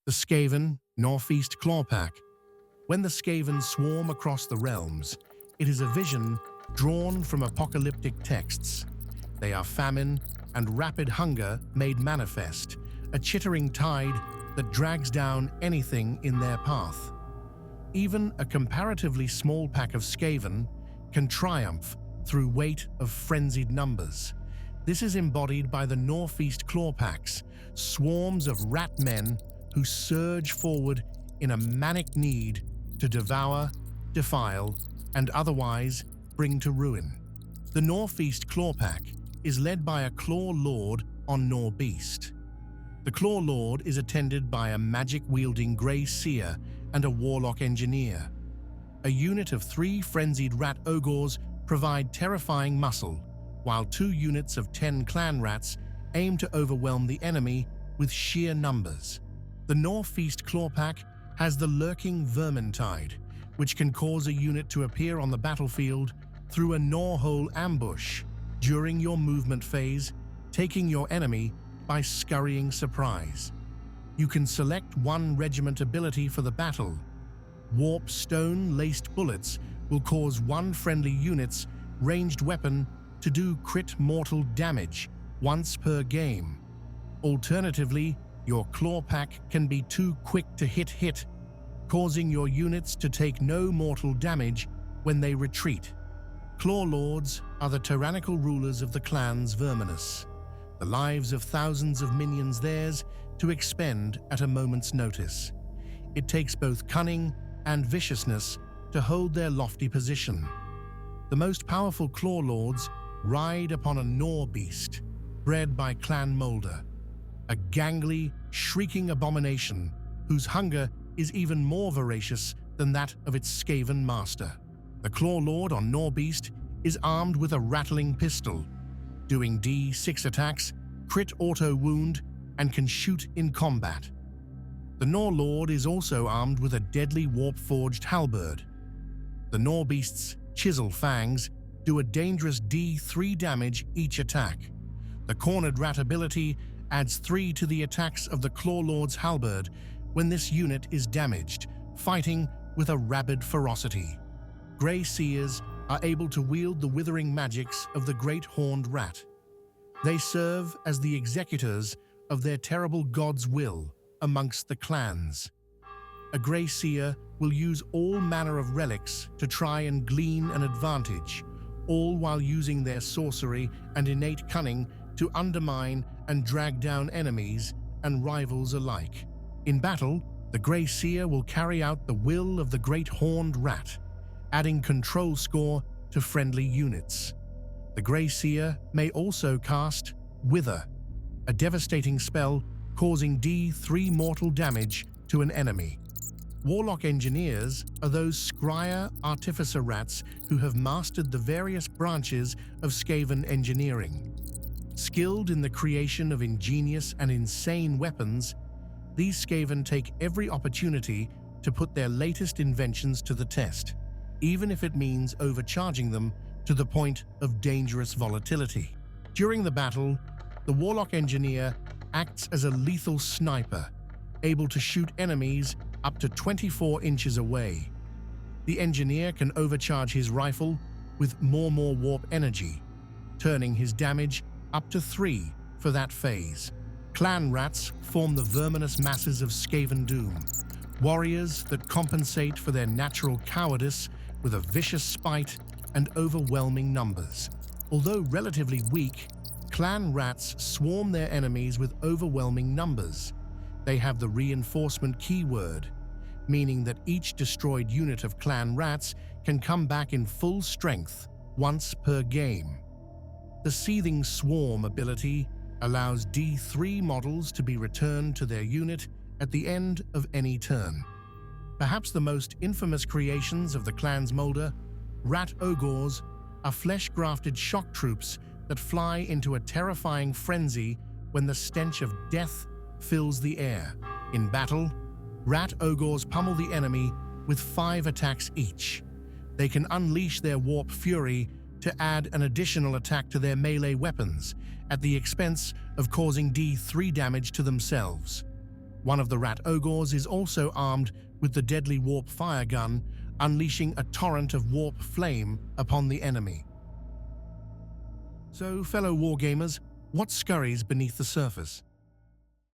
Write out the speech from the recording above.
The Skaven Gnawfeast Clawpack. When the Skaven swarm across the realms, it is a vision drawn from apocalyptic texts. They are famine and rapid hunger made manifest, a chittering tide that drags down anything in their path. Even a comparatively small pack of Skaven can triumph through weight of frenzied numbers. This is embodied by the Gnawfeast Clawpacks, swarms of rat men who surge forward in a manic need to devour, defile, and otherwise bring to ruin. The Gnawfeast Clawpack is led by a Claw Lord on Gnawbeast. The Claw Lord is attended by a magic-wielding Grey Seer and a Warlock Engineer. A unit of 3 frenzied rat ogres provide terrifying muscle, while 2 units of 10 clan rats aim to overwhelm the enemy with sheer numbers. The Gnawfeast Clawpack has the lurking Vermintide, which can cause a unit to appear on the battlefield through a gnawhole ambush during your movement phase, taking your enemy by scurrying surprise. You can select 1 regiment ability for the battle. Warp stone-laced bullets will cause 1 friendly unit's ranged weapon to do crit mortal damage once per game. Alternatively, your Clawpack can be too quick to hit, causing your units to take no mortal damage when they retreat. Claw Lords are the tyrannical rulers of the clans Verminous, the lives of thousands of minions theirs to expend at a moment's notice. It takes both cunning and viciousness to hold their lofty position. The most powerful Claw Lords ride upon a Gnawbeast, bred by Clan Moulder, a gangly, shrieking abomination whose hunger is even more voracious than that of its Skaven master. The Claw Lord on Gnawbeast is armed with a rattling pistol, doing D6 attacks, crit auto wound, and can shoot in combat. The Gnaw Lord is also armed with a deadly warp-forged halberd. The Gnawbeast's chisel fangs do a dangerous D3 damage each attack. The Cornered Rat ability adds 3 to the attacks of the Claw Lord's halberd when this unit is damaged, fighting with a rabid ferocity. Grey Seers are able to wield the withering magics of the Great Horned Rat. They serve as the executors of their terrible god's will amongst the clans. A Grey Seer will use all manner of relics to try and glean an advantage, all while using their sorcery and innate cunning to undermine and drag down enemies and rivals alike. In battle, the Grey Seer will carry out the will of the Great Horned Rat, adding control score to friendly units. The Grey Seer may also cast Wither, a devastating spell causing D3 mortal damage to an enemy. Warlock Engineers are those scryer artificer rats who have mastered the various branches of Skaven engineering. Skilled in the creation of ingenious and insane weapons, these Skaven take every opportunity to put their latest inventions to the test, even if it means overcharging them to the point of dangerous volatility. During the battle, the Warlock Engineer acts as a lethal sniper, able to shoot enemies up to 24 inches away. The Engineer can overcharge his rifle with more warp energy, turning his damage up to 3 for that phase. Clan Rats form the verminous masses of Skaven Doom, warriors that compensate for their natural cowardice with a vicious spite and overwhelming numbers. Although relatively weak, Clan Rats swarm their enemies with overwhelming numbers. They have the reinforcement keyword, meaning that each destroyed unit of Clan Rats can come back in full strength once per game. The Seething Swarm ability allows D3 models to be returned to their unit at the end of any turn. Perhaps the most infamous creations of the Clan's Moulder, Rat Ogres, are flesh-grafted shock troops that fly into a terrifying frenzy when the stench of death fills the air. In battle, Rat Ogres pummel the enemy with 5 attacks each. They can unleash their Warp Fury to add an additional attack to their melee weapons, at the expense of causing D3 damage to themselves. One of the rat ogres is also armed with the deadly warp fire gun, unleashing a torrent of warp flame upon the enemy. So, fellow wargamers, what scurries beneath the surface?